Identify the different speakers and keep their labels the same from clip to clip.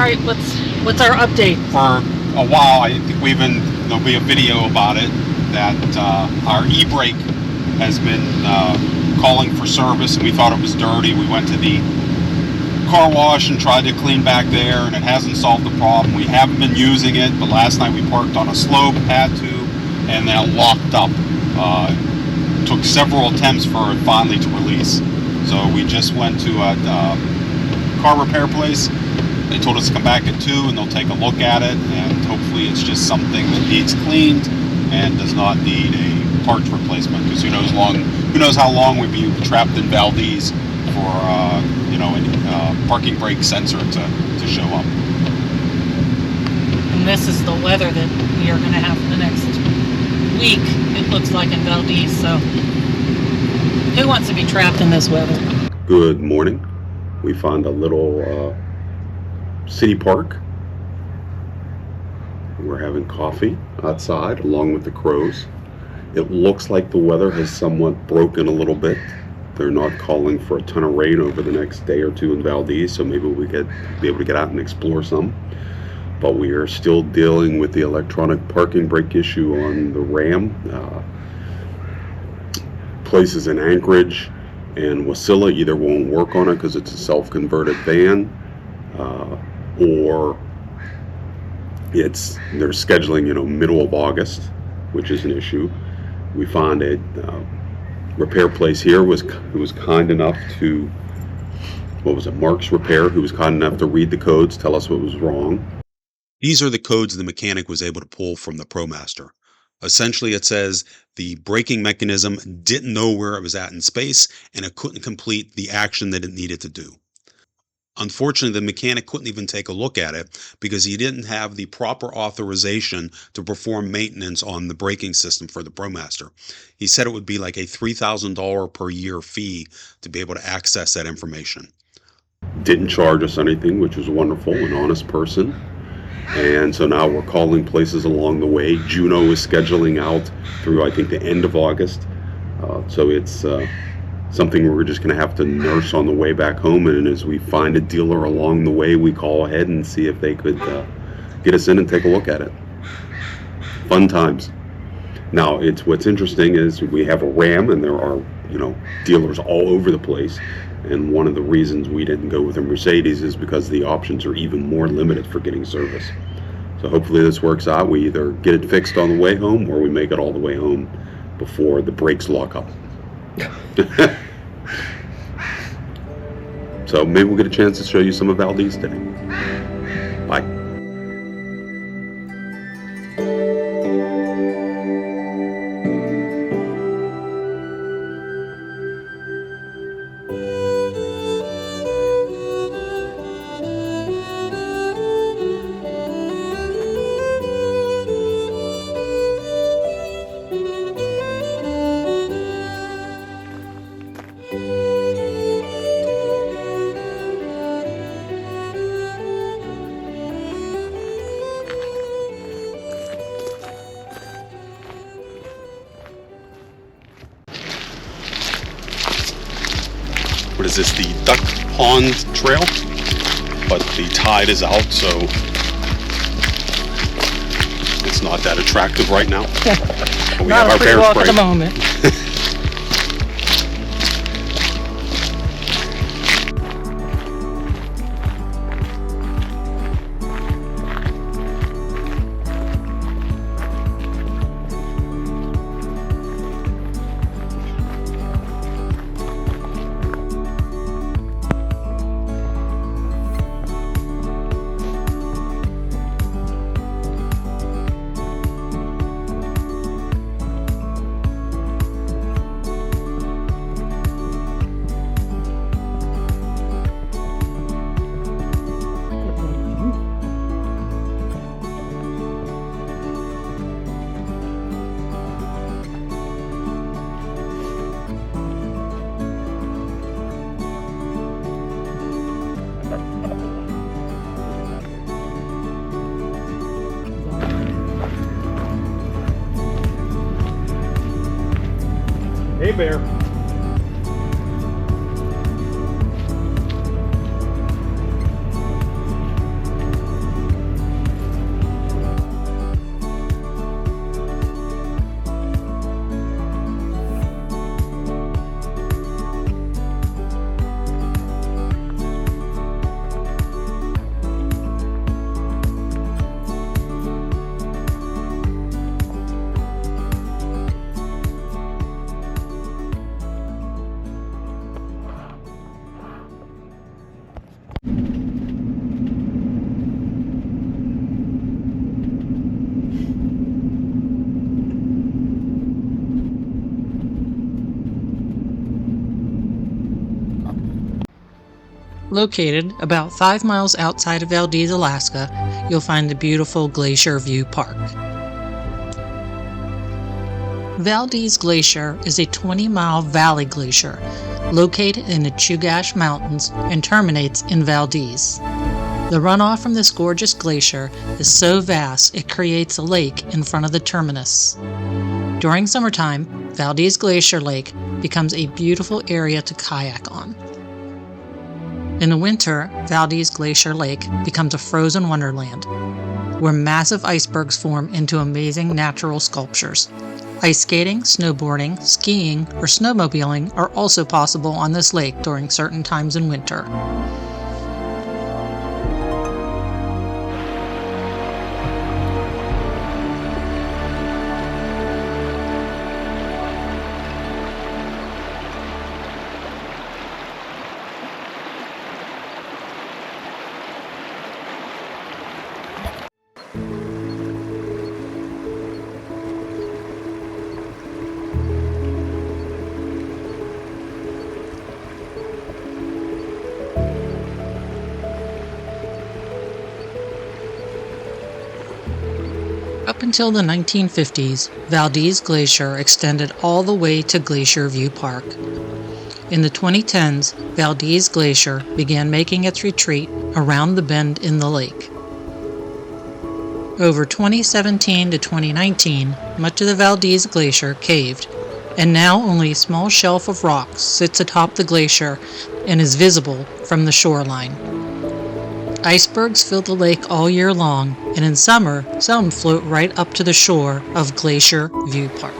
Speaker 1: right, what's our update?
Speaker 2: For a while, I think there'll be a video about it, that our e-brake has been calling for service, and we thought it was dirty. We went to the car wash and tried to clean back there, and it hasn't solved the problem. We haven't been using it, but last night we parked on a slope, had to, and then it locked up. Took several attempts for it finally to release. So we just went to a car repair place. They told us to come back at 2 and they'll take a look at it, and hopefully it's just something that needs cleaned and does not need a parts replacement, because who knows how long we'd be trapped in Valdez for any parking brake sensor to show up.
Speaker 1: And this is the weather that we are going to have for the next week, it looks like, in Valdez, so who wants to be trapped in this weather?
Speaker 3: Good morning. We found a little city park. We're having coffee outside along with the crows. It looks like the weather has somewhat broken a little bit. They're not calling for a ton of rain over the next day or two in Valdez, so maybe we could be able to get out and explore some. But we are still dealing with the electronic parking brake issue on the Ram. Places in Anchorage and Wasilla either won't work on it because it's a self-converted van, or they're scheduling middle of August, which is an issue. We found a repair place here who was kind enough to, Mark's Repair, who was kind enough to read the codes, tell us what was wrong.
Speaker 4: These are the codes the mechanic was able to pull from the ProMaster. Essentially, it says the braking mechanism didn't know where it was at in space, and it couldn't complete the action that it needed to do. Unfortunately, the mechanic couldn't even take a look at it because he didn't have the proper authorization to perform maintenance on the braking system for the ProMaster. He said it would be like a $3,000 per year fee to be able to access that information.
Speaker 3: Didn't charge us anything, which was wonderful, an honest person. And so now we're calling places along the way. Juneau is scheduling out through, I think, the end of August. So it's something we're just going to have to nurse on the way back home. And as we find a dealer along the way, we call ahead and see if they could get us in and take a look at it. Fun times. Now, what's interesting is we have a Ram, and there are dealers all over the place. And one of the reasons we didn't go with a Mercedes is because the options are even more limited for getting service. So hopefully this works out. We either get it fixed on the way home, or we make it all the way home before the brakes lock up. So maybe we'll get a chance to show you some of Valdez today. Bye.
Speaker 2: What is this, the Duck Pond Trail? But the tide is out, so it's not that attractive right now. But we
Speaker 1: Not
Speaker 2: have
Speaker 1: a
Speaker 2: our
Speaker 1: free
Speaker 2: bear
Speaker 1: walk
Speaker 2: spray.
Speaker 1: at the moment.
Speaker 5: Hey, Bear.
Speaker 1: Located about 5 miles outside of Valdez, Alaska, you'll find the beautiful Glacier View Park. Valdez Glacier is a 20-mile valley glacier located in the Chugach Mountains and terminates in Valdez. The runoff from this gorgeous glacier is so vast it creates a lake in front of the terminus. During summertime, Valdez Glacier Lake becomes a beautiful area to kayak on. In the winter, Valdez Glacier Lake becomes a frozen wonderland, where massive icebergs form into amazing natural sculptures. Ice skating, snowboarding, skiing, or snowmobiling are also possible on this lake during certain times in winter. Up until the 1950s, Valdez Glacier extended all the way to Glacier View Park. In the 2010s, Valdez Glacier began making its retreat around the bend in the lake. Over 2017 to 2019, much of the Valdez Glacier caved, and now only a small shelf of rocks sits atop the glacier and is visible from the shoreline. Icebergs fill the lake all year long, and in summer, some float right up to the shore of Glacier View Park.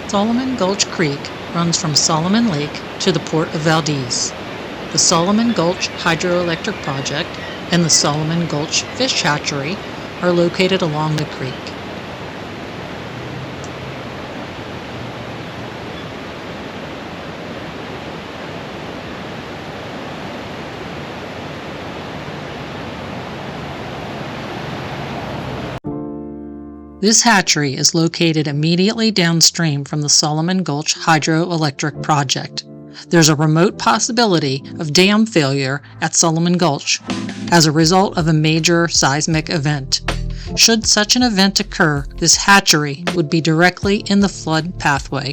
Speaker 1: Solomon Gulch Creek runs from Solomon Lake to the port of Valdez. The Solomon Gulch Hydroelectric Project and the Solomon Gulch Fish Hatchery are located along the creek. This hatchery is located immediately downstream from the Solomon Gulch Hydroelectric Project. There's a remote possibility of dam failure at Solomon Gulch as a result of a major seismic event. Should such an event occur, this hatchery would be directly in the flood pathway.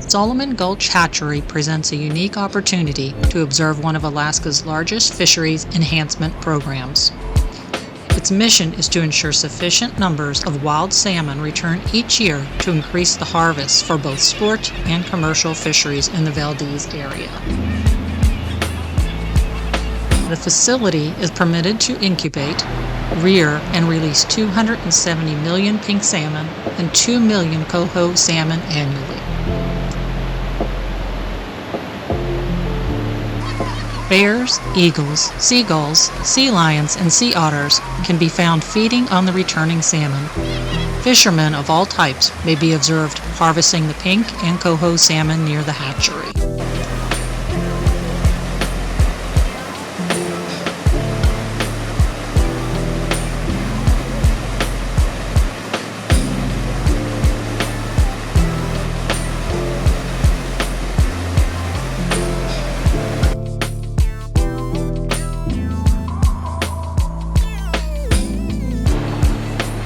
Speaker 1: Solomon Gulch Hatchery presents a unique opportunity to observe one of Alaska's largest fisheries enhancement programs. Its mission is to ensure sufficient numbers of wild salmon return each year to increase the harvest for both sport and commercial fisheries in the Valdez area. The facility is permitted to incubate, rear, and release 270 million pink salmon and 2 million coho salmon annually. Bears, eagles, seagulls, sea lions, and sea otters can be found feeding on the returning salmon. Fishermen of all types may be observed harvesting the pink and coho salmon near the hatchery.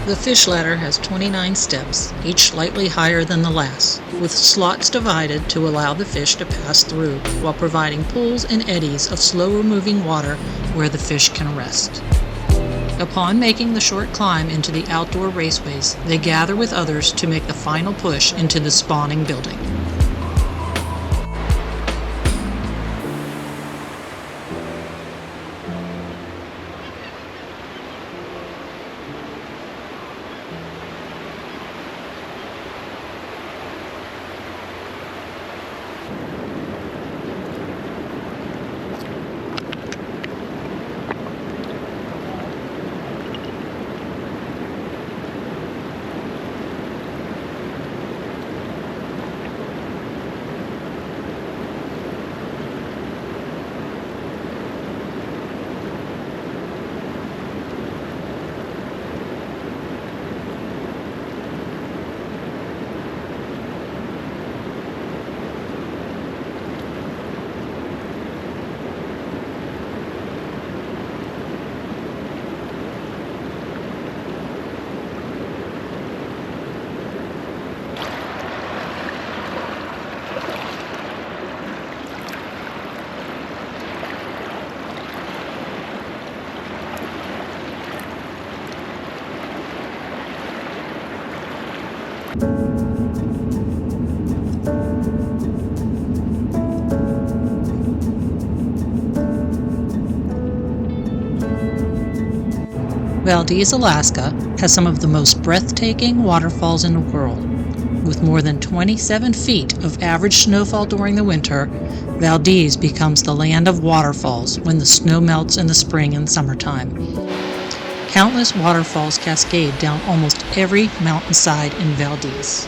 Speaker 1: The fish ladder has 29 steps, each slightly higher than the last, with slots divided to allow the fish to pass through, while providing pools and eddies of slower-moving water where the fish can rest. Upon making the short climb into the outdoor raceways, they gather with others to make the final push into the spawning building. Valdez, Alaska has some of the most breathtaking waterfalls in the world. With more than 27 feet of average snowfall during the winter, Valdez becomes the land of waterfalls when the snow melts in the spring and summertime. Countless waterfalls cascade down almost every mountainside in Valdez.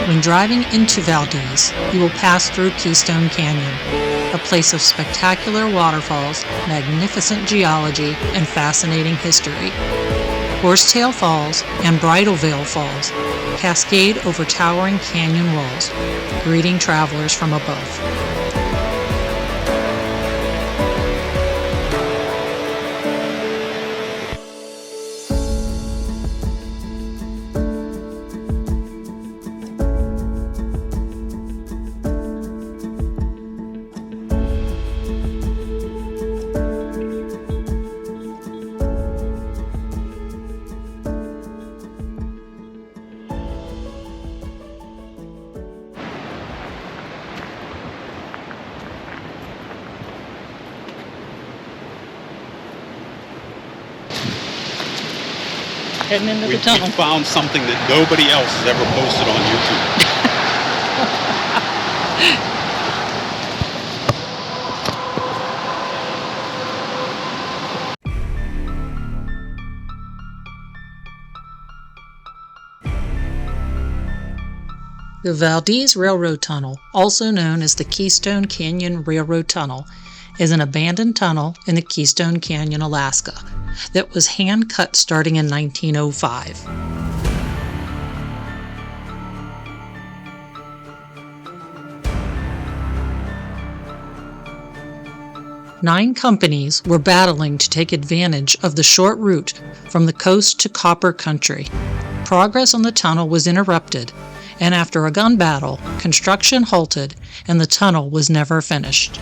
Speaker 1: When driving into Valdez, you will pass through Keystone Canyon, a place of spectacular waterfalls, magnificent geology, and fascinating history. Horsetail Falls and Bridal Veil Falls cascade over towering canyon walls, greeting travelers from above. Heading into the tunnel.
Speaker 2: We found something that nobody else has ever posted on YouTube.
Speaker 1: The Valdez Railroad Tunnel, also known as the Keystone Canyon Railroad Tunnel, is an abandoned tunnel in the Keystone Canyon, Alaska, that was hand-cut starting in 1905. Nine companies were battling to take advantage of the short route from the coast to Copper Country. Progress on the tunnel was interrupted, and after a gun battle, construction halted and the tunnel was never finished.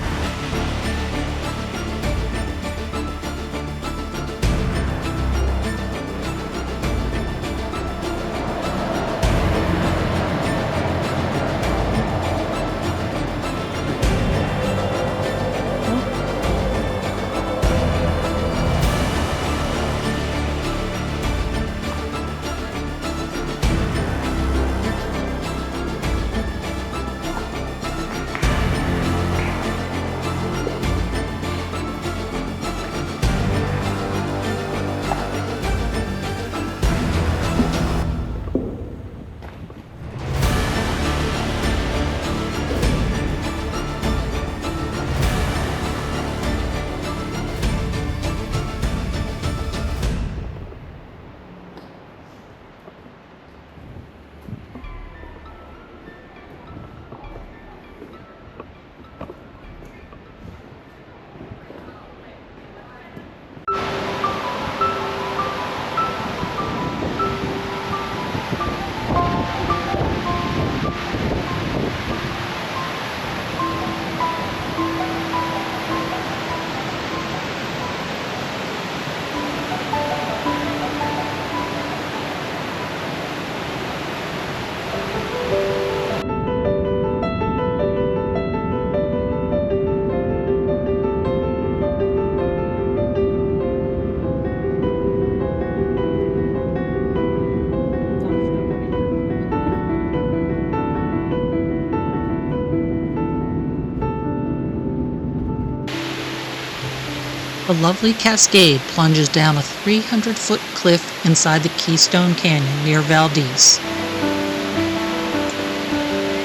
Speaker 1: A lovely cascade plunges down a 300-foot cliff inside the Keystone Canyon near Valdez.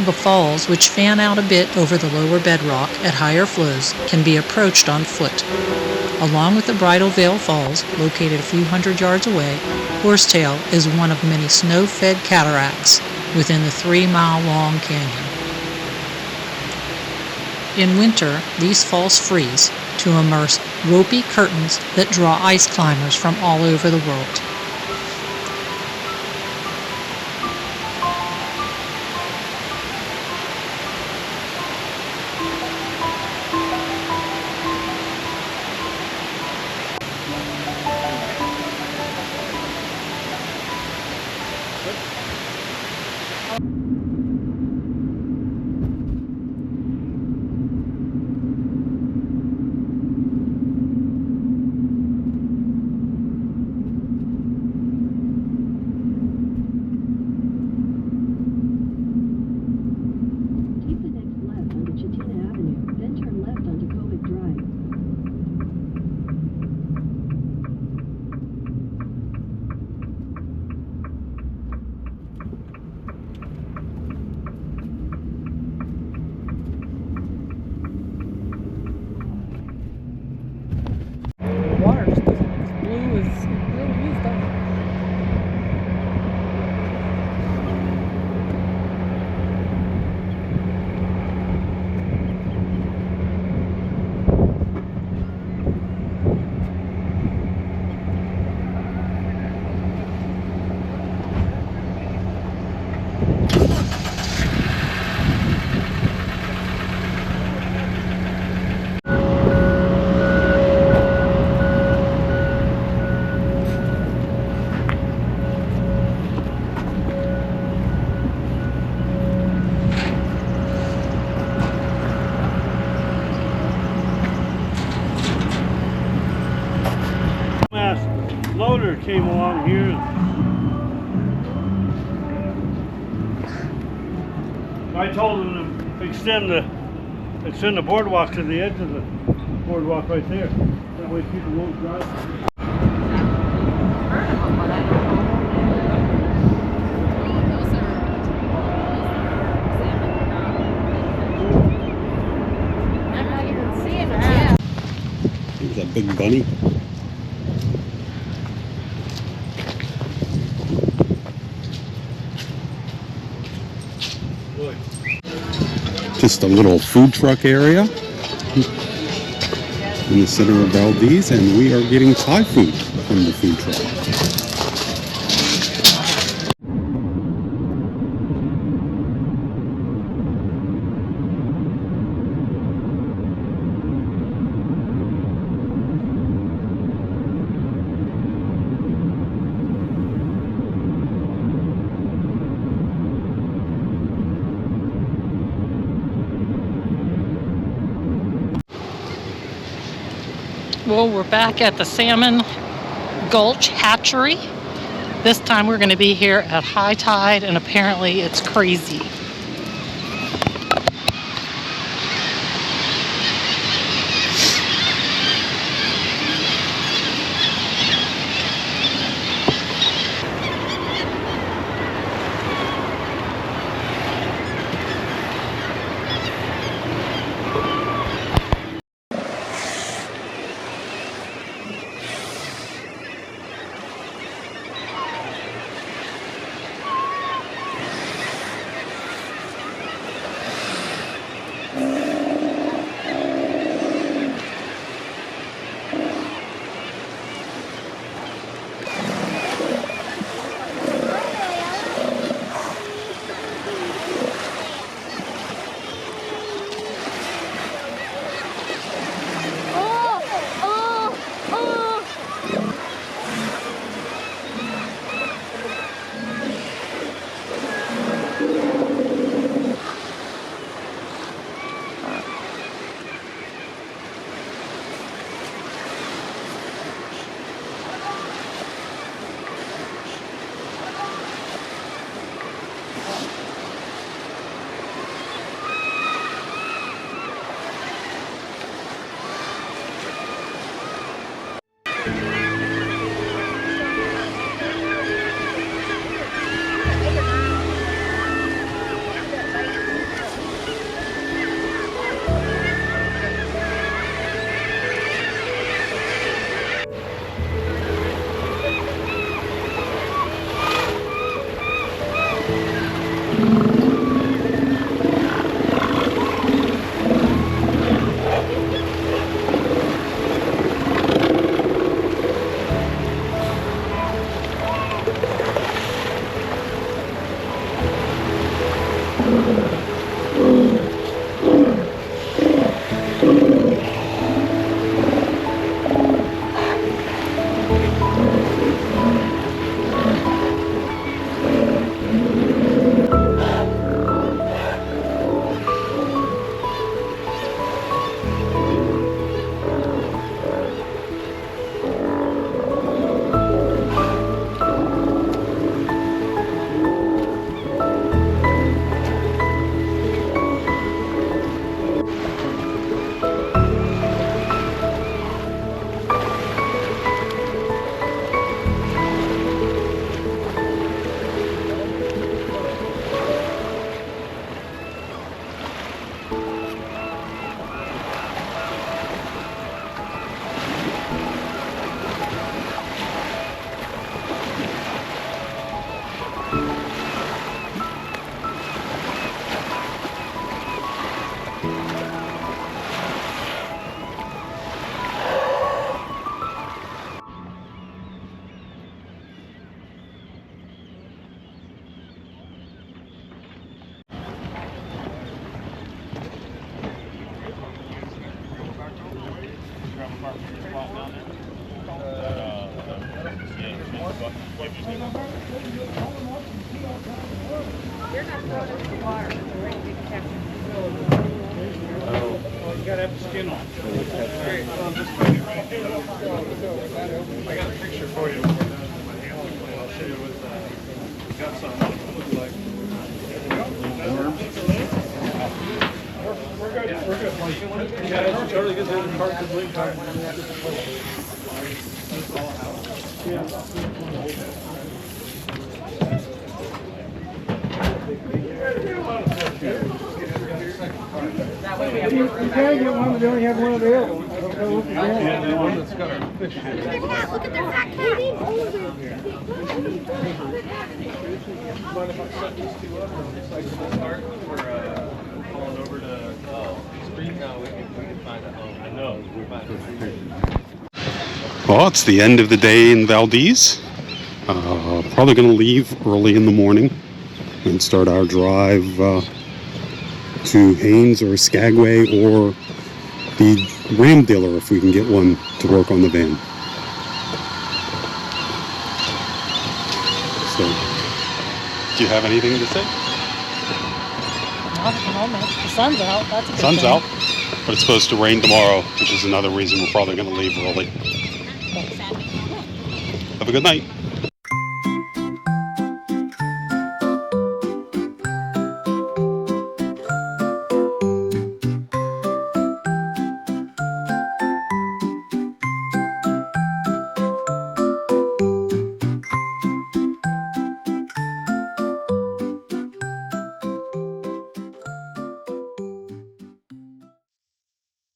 Speaker 1: The falls, which fan out a bit over the lower bedrock at higher flows, can be approached on foot. Along with the Bridal Veil Falls, located a few hundred yards away, Horsetail is one of many snow-fed cataracts within the 3-mile-long canyon. In winter, these falls freeze to immerse ropey curtains that draw ice climbers from all over the world.
Speaker 5: Water just doesn't look as blue as it really is, does it?
Speaker 6: Loader came along here. I told him to extend the boardwalk to the edge of the boardwalk right there. That way people won't drive.
Speaker 4: There's that big bunny. Just a little food truck area in the center of Valdez, and we are getting Thai food from the food truck.
Speaker 1: Well, we're back at the Salmon Gulch Hatchery. This time we're going to be here at high tide, and apparently it's crazy.
Speaker 5: You're not throwing it in the water, but you're ready to catch it.
Speaker 6: Oh, you gotta have the skin on. I got a picture for you. I'll show you what got some. Looks like. We're good. We're good. Yeah, it's totally good. There's a car to blink time.
Speaker 5: That way we have
Speaker 6: You can get one, but they only have one available.
Speaker 7: Yeah, the one that's got our fish in it.
Speaker 8: Look at their fat cat.
Speaker 7: Mind if I set these two up and just like to start for calling over to Street? No, we can find a home. I know. We'll find a home.
Speaker 4: Well, it's the end of the day in Valdez. Probably going to leave early in the morning and start our drive to Haynes or Skagway or the Ram dealer if we can get one to work on the van. So, do you have anything to say?
Speaker 5: Not at the moment. The sun's out. That's a good
Speaker 4: Sun's
Speaker 5: thing.
Speaker 4: out, but it's supposed to rain tomorrow, which is another reason we're probably going to leave early. Have a good night.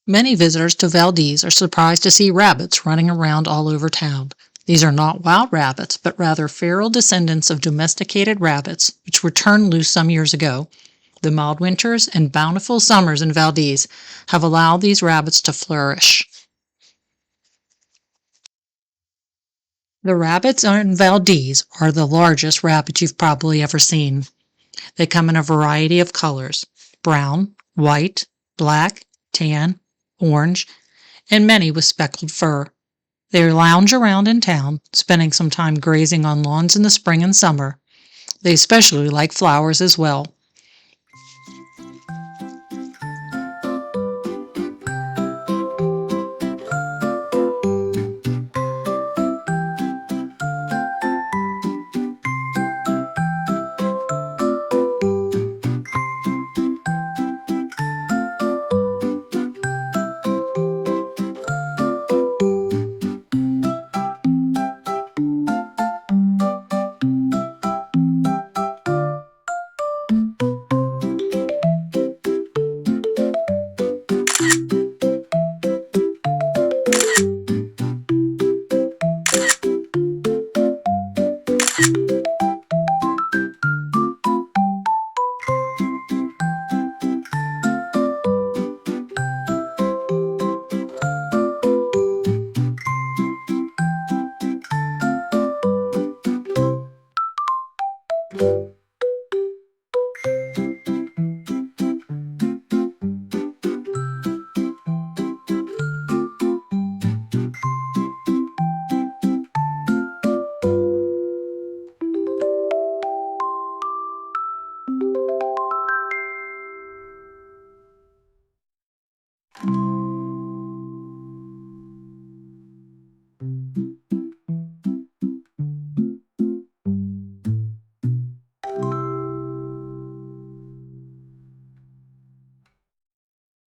Speaker 1: Many visitors to Valdez are surprised to see rabbits running around all over town. These are not wild rabbits, but rather feral descendants of domesticated rabbits, which were turned loose some years ago. The mild winters and bountiful summers in Valdez have allowed these rabbits to flourish. The rabbits in Valdez are the largest rabbits you've probably ever seen. They come in a variety of colors: brown, white, black, tan, orange, and many with speckled fur. They lounge around in town, spending some time grazing on lawns in the spring and summer. They especially like flowers as well.